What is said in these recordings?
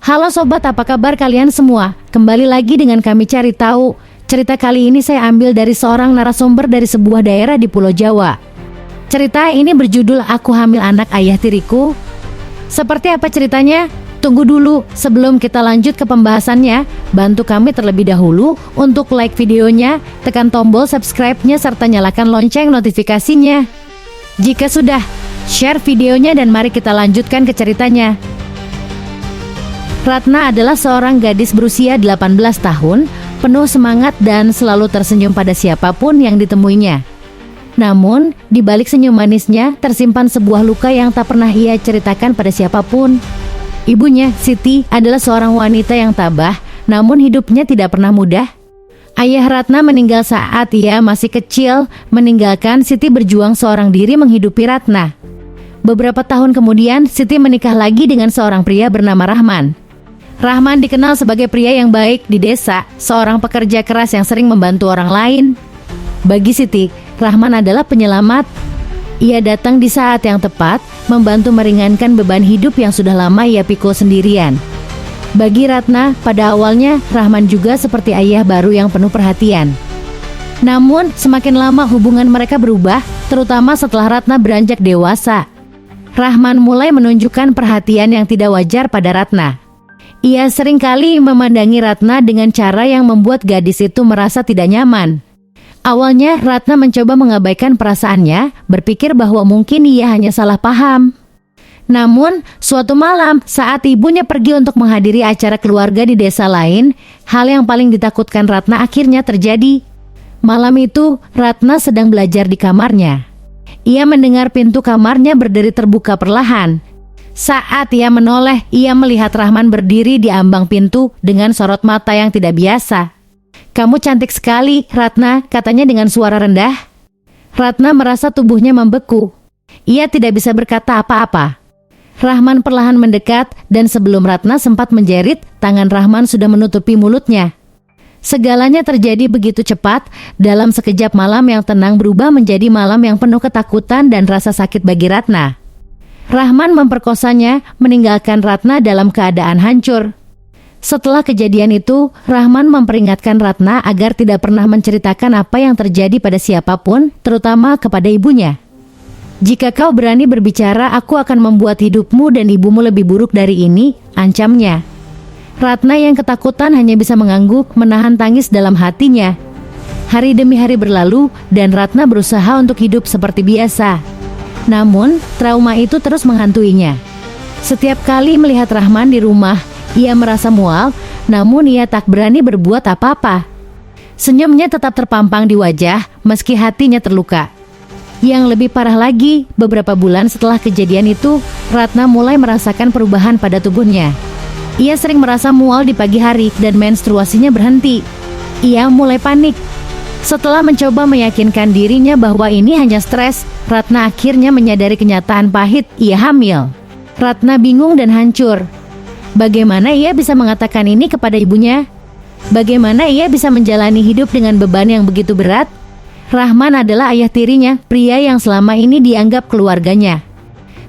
Halo sobat, apa kabar kalian semua? Kembali lagi dengan kami cari tahu. Cerita kali ini saya ambil dari seorang narasumber dari sebuah daerah di Pulau Jawa. Cerita ini berjudul Aku Hamil Anak Ayah Tiriku. Seperti apa ceritanya? Tunggu dulu, sebelum kita lanjut ke pembahasannya, bantu kami terlebih dahulu untuk like videonya, tekan tombol subscribe-nya serta nyalakan lonceng notifikasinya. Jika sudah, share videonya dan mari kita lanjutkan ke ceritanya. Ratna adalah seorang gadis berusia 18 tahun, penuh semangat dan selalu tersenyum pada siapapun yang ditemuinya. Namun, di balik senyum manisnya tersimpan sebuah luka yang tak pernah ia ceritakan pada siapapun. Ibunya, Siti, adalah seorang wanita yang tabah, namun hidupnya tidak pernah mudah. Ayah Ratna meninggal saat ia masih kecil, meninggalkan Siti berjuang seorang diri menghidupi Ratna. Beberapa tahun kemudian, Siti menikah lagi dengan seorang pria bernama Rahman. Rahman dikenal sebagai pria yang baik di desa, seorang pekerja keras yang sering membantu orang lain. Bagi Siti, Rahman adalah penyelamat. Ia datang di saat yang tepat, membantu meringankan beban hidup yang sudah lama ia pikul sendirian. Bagi Ratna, pada awalnya Rahman juga seperti ayah baru yang penuh perhatian. Namun, semakin lama hubungan mereka berubah, terutama setelah Ratna beranjak dewasa. Rahman mulai menunjukkan perhatian yang tidak wajar pada Ratna. Ia seringkali memandangi Ratna dengan cara yang membuat gadis itu merasa tidak nyaman. Awalnya Ratna mencoba mengabaikan perasaannya, berpikir bahwa mungkin ia hanya salah paham. Namun, suatu malam saat ibunya pergi untuk menghadiri acara keluarga di desa lain, hal yang paling ditakutkan Ratna akhirnya terjadi. Malam itu, Ratna sedang belajar di kamarnya. Ia mendengar pintu kamarnya berderi terbuka perlahan. Saat ia menoleh, ia melihat Rahman berdiri di ambang pintu dengan sorot mata yang tidak biasa. "Kamu cantik sekali, Ratna," katanya dengan suara rendah. Ratna merasa tubuhnya membeku. Ia tidak bisa berkata apa-apa. Rahman perlahan mendekat dan sebelum Ratna sempat menjerit, tangan Rahman sudah menutupi mulutnya. Segalanya terjadi begitu cepat, dalam sekejap malam yang tenang berubah menjadi malam yang penuh ketakutan dan rasa sakit bagi Ratna. Rahman memperkosanya, meninggalkan Ratna dalam keadaan hancur. Setelah kejadian itu, Rahman memperingatkan Ratna agar tidak pernah menceritakan apa yang terjadi pada siapapun, terutama kepada ibunya. "Jika kau berani berbicara, aku akan membuat hidupmu dan ibumu lebih buruk dari ini," ancamnya. Ratna yang ketakutan hanya bisa mengangguk, menahan tangis dalam hatinya. Hari demi hari berlalu, dan Ratna berusaha untuk hidup seperti biasa. Namun, trauma itu terus menghantuinya. Setiap kali melihat Rahman di rumah, ia merasa mual, namun ia tak berani berbuat apa-apa. Senyumnya tetap terpampang di wajah, meski hatinya terluka. Yang lebih parah lagi, beberapa bulan setelah kejadian itu, Ratna mulai merasakan perubahan pada tubuhnya. Ia sering merasa mual di pagi hari dan menstruasinya berhenti. Ia mulai panik. Setelah mencoba meyakinkan dirinya bahwa ini hanya stres, Ratna akhirnya menyadari kenyataan pahit, ia hamil. Ratna bingung dan hancur. Bagaimana ia bisa mengatakan ini kepada ibunya? Bagaimana ia bisa menjalani hidup dengan beban yang begitu berat? Rahman adalah ayah tirinya, pria yang selama ini dianggap keluarganya.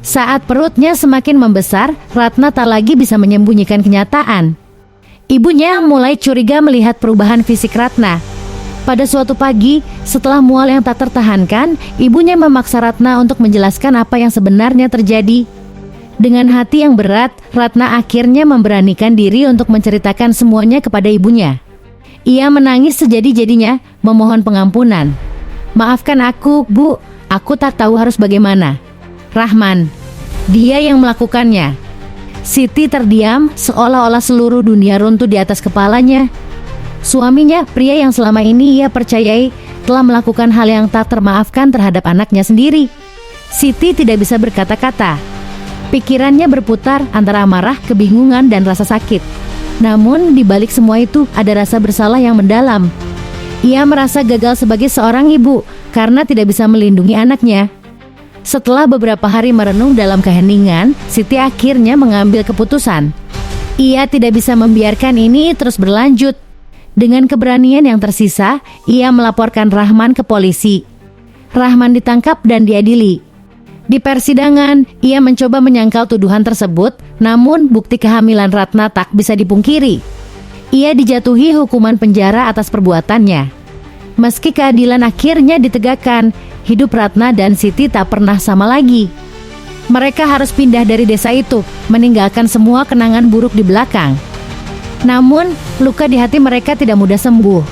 Saat perutnya semakin membesar, Ratna tak lagi bisa menyembunyikan kenyataan. Ibunya mulai curiga melihat perubahan fisik Ratna. Pada suatu pagi, setelah mual yang tak tertahankan, ibunya memaksa Ratna untuk menjelaskan apa yang sebenarnya terjadi. Dengan hati yang berat, Ratna akhirnya memberanikan diri untuk menceritakan semuanya kepada ibunya. Ia menangis sejadi-jadinya, memohon pengampunan. "Maafkan aku, Bu, aku tak tahu harus bagaimana." Rahman, dia yang melakukannya. Siti terdiam, seolah-olah seluruh dunia runtuh di atas kepalanya. Suaminya, pria yang selama ini ia percayai, telah melakukan hal yang tak termaafkan terhadap anaknya sendiri. Siti tidak bisa berkata-kata. Pikirannya berputar antara amarah, kebingungan, dan rasa sakit. Namun, di balik semua itu ada rasa bersalah yang mendalam. Ia merasa gagal sebagai seorang ibu karena tidak bisa melindungi anaknya. Setelah beberapa hari merenung dalam keheningan, Siti akhirnya mengambil keputusan. Ia tidak bisa membiarkan ini terus berlanjut. Dengan keberanian yang tersisa, ia melaporkan Rahman ke polisi. Rahman ditangkap dan diadili. Di persidangan, ia mencoba menyangkal tuduhan tersebut, namun bukti kehamilan Ratna tak bisa dipungkiri. Ia dijatuhi hukuman penjara atas perbuatannya. Meski keadilan akhirnya ditegakkan, hidup Ratna dan Siti tak pernah sama lagi. Mereka harus pindah dari desa itu, meninggalkan semua kenangan buruk di belakang. Namun, luka di hati mereka tidak mudah sembuh.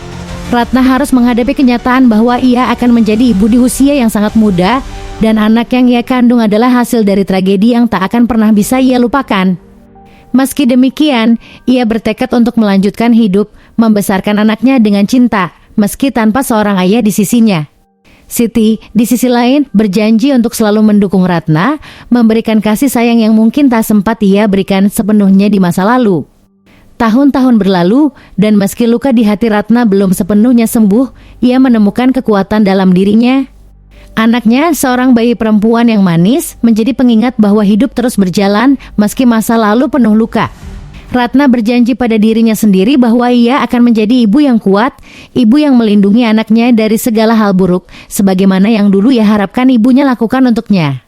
Ratna harus menghadapi kenyataan bahwa ia akan menjadi ibu di usia yang sangat muda, dan anak yang ia kandung adalah hasil dari tragedi yang tak akan pernah bisa ia lupakan. Meski demikian, ia bertekad untuk melanjutkan hidup, membesarkan anaknya dengan cinta, meski tanpa seorang ayah di sisinya. Siti, di sisi lain, berjanji untuk selalu mendukung Ratna, memberikan kasih sayang yang mungkin tak sempat ia berikan sepenuhnya di masa lalu. Tahun-tahun berlalu, dan meski luka di hati Ratna belum sepenuhnya sembuh, ia menemukan kekuatan dalam dirinya. Anaknya, seorang bayi perempuan yang manis, menjadi pengingat bahwa hidup terus berjalan meski masa lalu penuh luka. Ratna berjanji pada dirinya sendiri bahwa ia akan menjadi ibu yang kuat, ibu yang melindungi anaknya dari segala hal buruk, sebagaimana yang dulu ia harapkan ibunya lakukan untuknya.